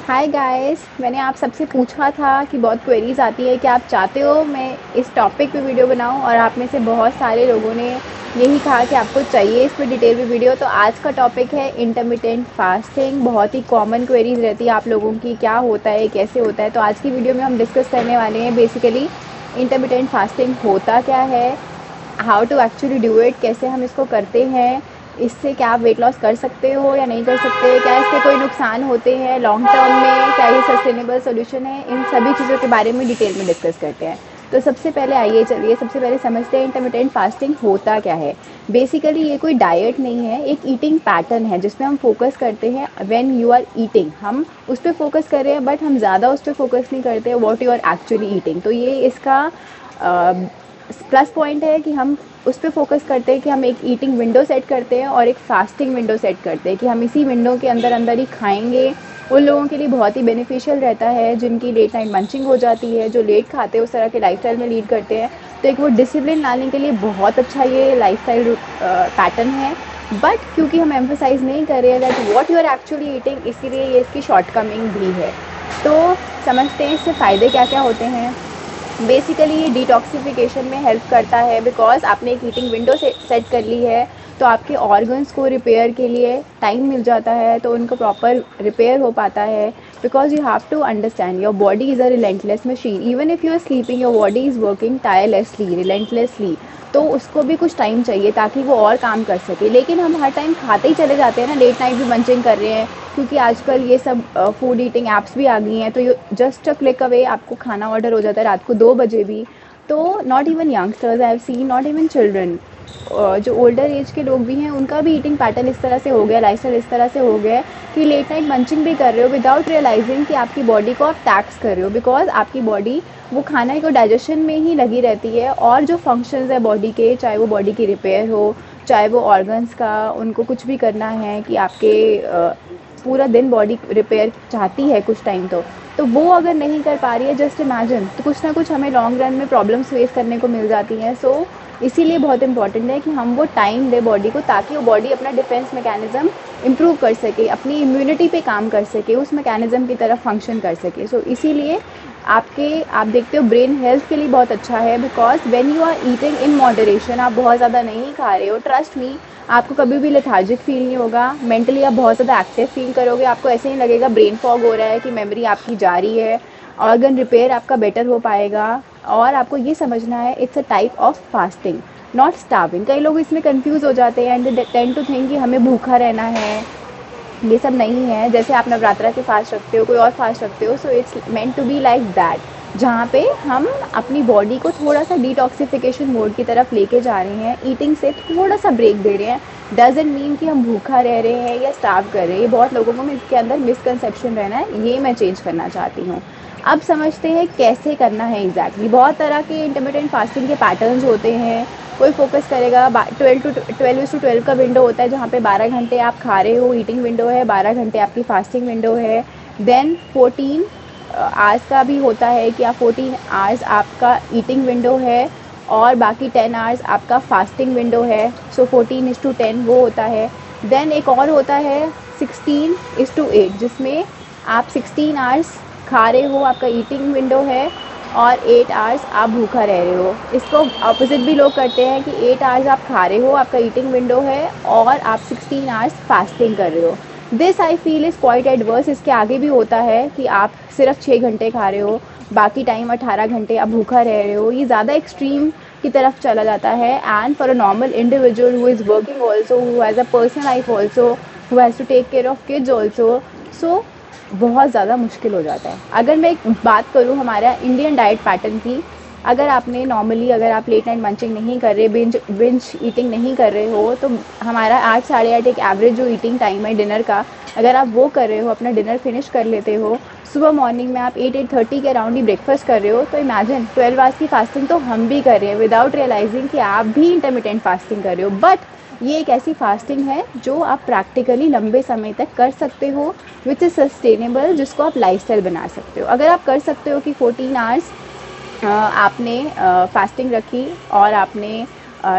Hi guys, मैंने आप सबसे पूछा था कि बहुत क्वेरीज आती है कि आप चाहते हो मैं इस टॉपिक पे वीडियो बनाऊं, और आप में से बहुत सारे लोगों ने यही कहा कि आपको चाहिए इस पे डिटेल में वीडियो। तो आज का टॉपिक है इंटरमिटेंट फास्टिंग। बहुत ही कॉमन क्वेरीज रहती है आप लोगों की, क्या होता है, कैसे होता है। तो आज की वीडियो में हम डिस्कस करने वाले हैं बेसिकली इंटरमिटेंट फास्टिंग होता क्या है, how to actually do it, कैसे हम इसको करते हैं, इससे क्या आप वेट लॉस कर सकते हो या नहीं कर सकते, क्या इसके कोई नुकसान होते हैं लॉन्ग टर्म में, क्या ये सस्टेनेबल सोल्यूशन है, इन सभी चीज़ों के बारे में डिटेल में डिस्कस करते हैं। तो सबसे पहले आइए चलिए सबसे पहले समझते हैं इंटरमिटेंट फास्टिंग होता क्या है। बेसिकली ये कोई डाइट नहीं है, एक ईटिंग पैटर्न है जिसमें हम फोकस करते हैं व्हेन यू आर ईटिंग। हम उस पर फोकस कर रहे हैं बट हम ज़्यादा उस पर फोकस नहीं करते what you are actually eating. तो ये इसका प्लस पॉइंट है कि हम उस पर फोकस करते हैं कि हम एक ईटिंग विंडो सेट करते हैं और एक फास्टिंग विंडो सेट करते हैं कि हम इसी विंडो के अंदर अंदर ही खाएंगे। उन लोगों के लिए बहुत ही बेनिफिशियल रहता है जिनकी लेट नाइट मंचिंग हो जाती है, जो लेट खाते हैं, उस तरह के लाइफस्टाइल में लीड करते हैं। तो एक वो डिसिप्लिन लाने के लिए बहुत अच्छा ये लाइफस्टाइल पैटर्न है। बट क्योंकि हम एम्फोसाइज नहीं कर रहे हैं that what you are actually eating, इसीलिए ये इसकी शॉर्टकमिंग भी है। तो समझते हैं इससे फ़ायदे क्या क्या होते हैं। बेसिकली ये डिटॉक्सिफिकेशन में हेल्प करता है बिकॉज आपने एक हीटिंग विंडो सेट कर ली है, तो आपके ऑर्गन्स को रिपेयर के लिए टाइम मिल जाता है, तो उनको प्रॉपर रिपेयर हो पाता है। Because you have to understand your body is a relentless machine, even if you are sleeping your body is working tirelessly relentlessly. तो उसको भी कुछ टाइम चाहिए ताकि वो और काम कर सके। लेकिन हम हर टाइम खाते ही चले जाते हैं ना, लेट नाइट भी मंचिंग कर रहे हैं, क्योंकि आजकल ये सब फूड ईटिंग ऐप्स भी आ गई हैं, तो ये जस्ट अ क्लिक अवे आपको खाना ऑर्डर हो जाता है रात को 2 बजे भी। तो not even youngsters I have seen, not even children, जो ओल्डर एज के लोग भी हैं उनका भी ईटिंग पैटर्न इस तरह से हो गया, लाइफस्टाइल इस तरह से हो गया है कि लेट नाइट मंचिंग भी कर रहे हो विदाउट रियलाइजिंग कि आपकी बॉडी को आप टैक्स कर रहे हो। बिकॉज आपकी बॉडी वो खाना को डाइजेशन में ही लगी रहती है, और जो फंक्शंस है बॉडी के, चाहे वो बॉडी की रिपेयर हो, चाहे वो ऑर्गन्स का उनको कुछ भी करना है कि आपके पूरा दिन बॉडी रिपेयर चाहती है कुछ टाइम, तो वो अगर नहीं कर पा रही है, जस्ट इमेजिन, तो कुछ ना कुछ हमें लॉन्ग रन में प्रॉब्लम्स फेस करने को मिल जाती हैं। सो इसीलिए बहुत इंपॉर्टेंट है कि हम वो टाइम दें बॉडी को, ताकि वो बॉडी अपना डिफेंस मैकेनिज्म इम्प्रूव कर सके, अपनी इम्यूनिटी पे काम कर सके, उस मैकेनिज्म की तरफ फंक्शन कर सके। सो इसीलिए आप देखते हो ब्रेन हेल्थ के लिए बहुत अच्छा है। Because when you are eating in moderation, आप बहुत ज़्यादा नहीं खा रहे हो, ट्रस्ट मी, आपको कभी भी लेथार्जिक फील नहीं होगा, मेंटली आप बहुत ज़्यादा एक्टिव फील करोगे, आपको ऐसे नहीं लगेगा ब्रेन फॉग हो रहा है कि मेमोरी आपकी जा रही है, ऑर्गन रिपेयर आपका बेटर हो पाएगा। और आपको ये समझना है it's a type of fasting, not starving. कई लोग इसमें कंफ्यूज हो जाते हैं and they tend to think कि हमें भूखा रहना है, ये सब नहीं है। जैसे आप नवरात्रा के फास्ट रखते हो, कोई और फास्ट रखते हो, so it's meant to be like that, जहाँ पे हम अपनी बॉडी को थोड़ा सा डिटॉक्सिफिकेशन मोड की तरफ लेके जा रहे हैं, ईटिंग से थोड़ा सा ब्रेक दे रहे हैं। डजंट मीन कि हम भूखा रह रहे हैं या स्टार्व कर रहे हैं। बहुत लोगों को इसके अंदर मिसकंसेप्शन रहना है, ये मैं चेंज करना चाहती हूँ। अब समझते हैं कैसे करना है एग्जैक्टली। बहुत तरह के इंटरमिटेंट फास्टिंग के पैटर्न्स होते हैं। कोई फोकस करेगा 12 का विंडो होता है, जहाँ पे 12 घंटे आप खा रहे हो, ईटिंग विंडो है, 12 घंटे आपकी फास्टिंग विंडो है। देन 14 आवर्स का भी होता है कि आप 14 आवर्स आपका ईटिंग विंडो है और बाकी 10 आवर्स आपका फास्टिंग विंडो है। सो 14:10 वो होता है। देन एक और होता है 16:8, जिसमें आप 16 आवर्स खा रहे हो, आपका ईटिंग विंडो है, और 8 आवर्स आप भूखा रह रहे हो। इसको अपोजिट भी लोग करते हैं कि 8 आवर्स आप खा रहे हो, आपका ईटिंग विंडो है, और आप 16 आवर्स फास्टिंग कर रहे हो। This I feel is quite adverse. इसके आगे भी होता है कि आप सिर्फ 6 घंटे खा रहे हो, बाकी टाइम 18 घंटे आप भूखा रह रहे हो। ये ज़्यादा एक्सट्रीम की तरफ चला जाता है। And for a normal individual who is working also, who has a personal life also, who has to take care of kids also, so बहुत ज़्यादा मुश्किल हो जाता है। अगर मैं एक बात करूँ हमारा इंडियन डाइट पैटर्न की, अगर आपने नॉर्मली, अगर आप लेट नाइट मंचिंग नहीं कर रहे, बिंज ईटिंग नहीं कर रहे हो, तो हमारा 8 साढ़े 8 एक एवरेज जो ईटिंग टाइम है डिनर का, अगर आप वो कर रहे हो, अपना डिनर फिनिश कर लेते हो, सुबह मॉर्निंग में आप 8-8:30 के अराउंड ही ब्रेकफास्ट कर रहे हो, तो इमेजिन 12 आवर्स की फास्टिंग तो हम भी कर रहे हैं विदाउट रियलाइजिंग कि आप भी इंटरमिटेंट फास्टिंग कर रहे हो। बट ये एक ऐसी फास्टिंग है जो आप प्रैक्टिकली लंबे समय तक कर सकते हो, विच इज़ सस्टेनेबल, जिसको आप लाइफस्टाइल बना सकते हो। अगर आप कर सकते हो कि 14 आवर्स आपने फास्टिंग रखी और आपने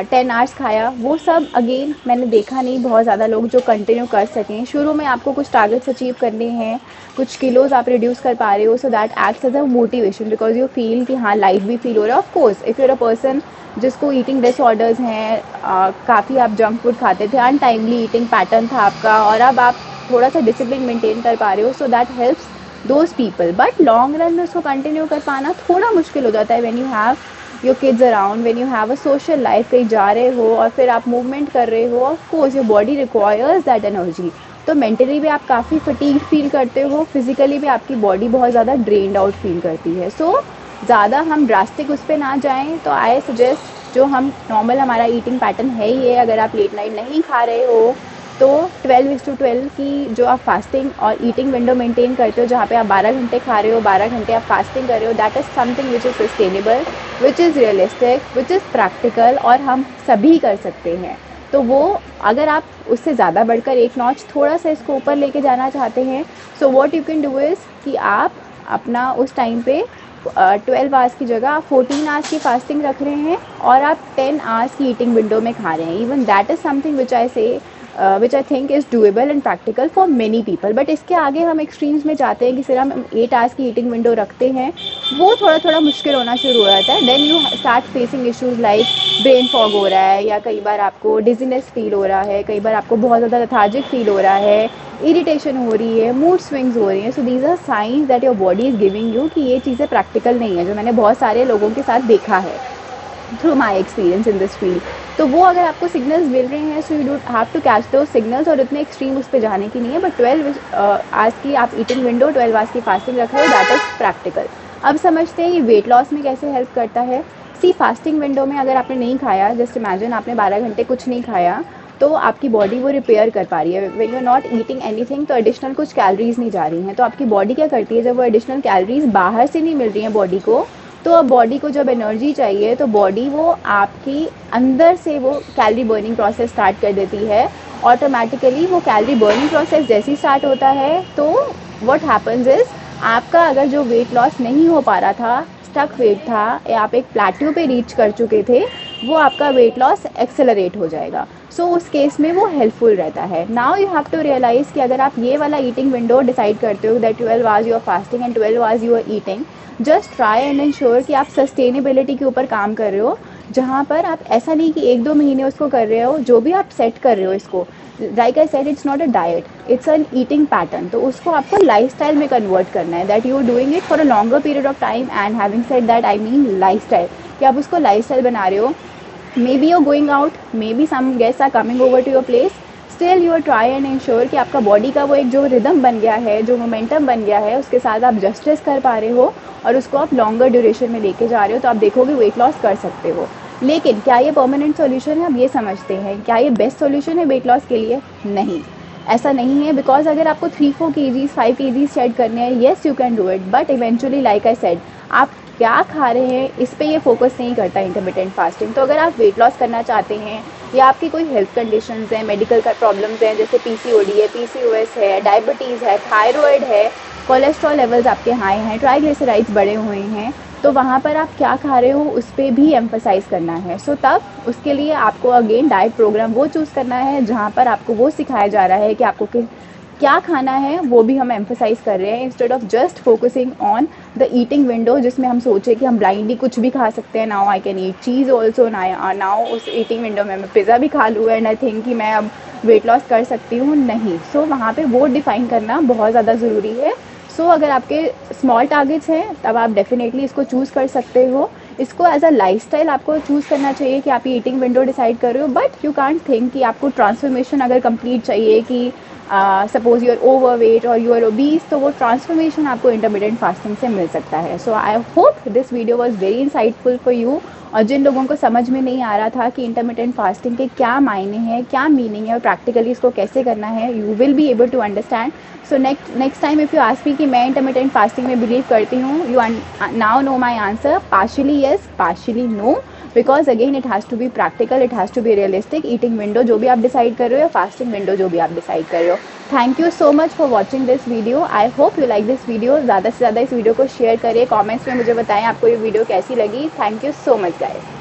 10 आवर्स खाया, वो सब अगेन मैंने देखा नहीं बहुत ज़्यादा लोग जो कंटिन्यू कर सकें। शुरू में आपको कुछ टारगेट्स अचीव करने हैं, कुछ किलोज आप रिड्यूस कर पा रहे हो, so that acts as a motivation because you feel कि हाँ लाइट भी फील हो रहा है। Of course if you're a person जिसको ईटिंग डिसऑर्डर्स हैं, काफ़ी आप जंक फूड खाते थे, अनटाइमली ईटिंग पैटर्न था आपका, और अब आप थोड़ा सा डिसिप्लिन मेंटेन कर पा रहे हो, so that helps those people. But long run में उसको कंटिन्यू कर पाना थोड़ा मुश्किल हो जाता है when you have your kids around, when you have a social life, कहीं जा रहे हो और फिर आप मूवमेंट कर रहे हो, of course your body requires that energy. तो मेंटली भी आप काफ़ी फटीग फील करते हो, फिजिकली भी आपकी बॉडी बहुत ज़्यादा ड्रेन्ड आउट फील करती है। सो ज़्यादा हम ड्रास्टिक उस पर ना जाएं। तो आई सजेस्ट जो हम नॉर्मल हमारा ईटिंग पैटर्न है ही है, अगर आप लेट नाइट नहीं खा रहे हो तो 12:12 की जो आप फास्टिंग और ईटिंग विंडो मेंटेन करते हो, जहाँ पे आप 12 घंटे खा रहे हो, 12 घंटे आप फास्टिंग कर रहे हो, that is something which is sustainable, which is realistic, which is practical, और हम सभी कर सकते हैं। तो वो अगर आप उससे ज़्यादा बढ़कर एक नॉच थोड़ा सा इसको ऊपर लेके जाना चाहते हैं, so what you can do is कि आप अपना उस टाइम पे 12 आवर्स की जगह आप 14 आवर्स की फास्टिंग रख रहे हैं और आप 10 आवर्स की ईटिंग विंडो में खा रहे हैं। Even that is something which I say which I think is doable and practical for many people. But इसके आगे हम एक्सट्रीम्स में जाते हैं कि सिर्फ हम 8 आवर्स की ईटिंग विंडो रखते हैं, वो थोड़ा थोड़ा मुश्किल होना शुरू हो जाता है। Then you start facing issues like brain fog हो रहा है, या कई बार आपको डिजीनेस फील हो रहा है, कई बार आपको बहुत ज़्यादा लेथार्जिक फील हो रहा है, इरिटेशन हो रही है, मूड स्विंग्स हो रही हैं। So these are signs that your body is giving you कि ये चीज़ें प्रैक्टिकल नहीं है, जो मैंने बहुत सारे लोगों के साथ देखा है through my experience in this field. तो वो अगर आपको सिग्नल्स मिल रहे हैं, so you don't have to catch those signals, और इतने एक्सट्रीम उस पर जाने की नहीं है। बट 12 आवर्स की आप ईटिंग विंडो, 12 आवर्स की फास्टिंग रख रहे हो, दैट इज़ प्रैक्टिकल। अब समझते हैं ये वेट लॉस में कैसे हेल्प करता है। सी फास्टिंग विंडो में अगर आपने नहीं खाया, जस्ट इमेजिन आपने 12 घंटे कुछ नहीं खाया, तो आपकी बॉडी वो रिपेयर कर पा रही है। When you are not eating anything, तो एडिशनल कुछ कैलोरीज नहीं जा रही हैं, तो आपकी बॉडी क्या करती है, जब वो एडिशनल कैलोरीज बाहर से नहीं मिल रही हैं बॉडी को, तो अब बॉडी को जब एनर्जी चाहिए तो बॉडी वो आपकी अंदर से वो कैलोरी बर्निंग प्रोसेस स्टार्ट कर देती है। ऑटोमेटिकली वो कैलोरी बर्निंग प्रोसेस जैसे ही स्टार्ट होता है, तो व्हाट हैपन्स इज आपका अगर जो वेट लॉस नहीं हो पा रहा था, स्टक वेट था, या आप एक प्लेट्यू पे रीच कर चुके थे, वो आपका वेट लॉस एक्सेलरेट हो जाएगा। सो उस केस में वो हेल्पफुल रहता है। Now you have to realise कि अगर आप ये वाला ईटिंग विंडो डिसाइड करते हो that 12 hours you are fasting and 12 hours you are eating, just try and ensure कि आप सस्टेनेबिलिटी के ऊपर काम कर रहे हो, जहाँ पर आप ऐसा नहीं कि 1-2 महीने उसको कर रहे हो, जो भी आप सेट कर रहे हो इसको, like I said it's not a diet, it's an eating pattern, तो उसको आपको लाइफस्टाइल में कन्वर्ट करना है, that you are doing it for a longer period of time. And having said that I mean lifestyle, कि आप उसको lifestyle बना रहे हो। Maybe you're going out, maybe some guests are coming over to your place, still you try and ensure कि आपका body का वो एक जो रिदम बन गया है, जो मोमेंटम बन गया है, उसके साथ आप जस्टिस कर पा रहे हो और उसको आप लॉन्गर ड्यूरेशन में लेके जा रहे हो, तो आप देखोगे वेट लॉस कर सकते हो। लेकिन क्या ये परमानेंट सॉल्यूशन है, अब ये समझते हैं। क्या ये बेस्ट सॉल्यूशन है वेट लॉस के लिए? नहीं, ऐसा नहीं है। बिकॉज अगर आपको 3-4 kgs 5 kgs शेड करने हैं, yes you can do it, but eventually like I said, आप क्या खा रहे हैं इस पे ये फोकस नहीं करता इंटरमिटेंट फास्टिंग। तो अगर आप वेट लॉस करना चाहते हैं, या आपकी कोई हेल्थ कंडीशंस हैं, मेडिकल का प्रॉब्लम्स हैं, जैसे PCOD है, PCOS है, डायबिटीज़ है, थायराइड है, कोलेस्ट्रॉल लेवल्स आपके हाई हैं, ट्राइग्लिसराइड्स बढ़े हुए हैं, तो वहाँ पर आप क्या खा रहे हो उस पर भी एम्फसाइज करना है। सो तब उसके लिए आपको अगेन डाइट प्रोग्राम वो चूज़ करना है जहाँ पर आपको वो सिखाया जा रहा है कि आपको क्या खाना है, वो भी हम एम्फसाइज कर रहे हैं, instead of just focusing on the eating window, जिसमें हम सोचे कि हम ब्लाइंडली कुछ भी खा सकते हैं। Now I can eat cheese also, now उस ईटिंग विंडो में मैं पिज़्ज़ा भी खा लूँ एंड आई थिंक कि मैं अब वेट लॉस कर सकती हूँ। नहीं, सो वहाँ पे वो डिफ़ाइन करना बहुत ज़्यादा ज़रूरी है। सो अगर आपके स्मॉल टारगेट्स हैं तब आप डेफिनेटली इसको चूज़ कर सकते हो। इसको एज अ लाइफस्टाइल आपको चूज़ करना चाहिए कि आप ये ईटिंग विंडो डिसाइड कर रहे हो, बट यू कांट थिंक कि आपको ट्रांसफॉर्मेशन अगर कंप्लीट चाहिए कि suppose you are overweight और यू आर ओबीस, तो वो ट्रांसफॉर्मेशन आपको इंटरमिटेंट फास्टिंग से मिल सकता है। So I hope this video was very insightful for you. और जिन लोगों को समझ में नहीं आ रहा था कि इंटरमिटेंट फास्टिंग के क्या मायने हैं, क्या मीनिंग है और प्रैक्टिकली इसको कैसे करना है, you will be able to understand. So next time if you ask me कि मैं इंटरमिटेंट फास्टिंग में बिलीव करती हूँ, you now know my answer, partially yes, partially no, because again it has to be practical, it has to be realistic. Eating window जो भी आप decide कर रहे हो या फास्टिंग विंडो जो भी आप डिसाइड कर रहे हो। Thank you so much for watching this video. I hope you like this video. ज़्यादा से ज़्यादा इस वीडियो को शेयर करिए, कॉमेंट्स में मुझे बताएं आपको ये वीडियो कैसी लगी। Thank you so much guys.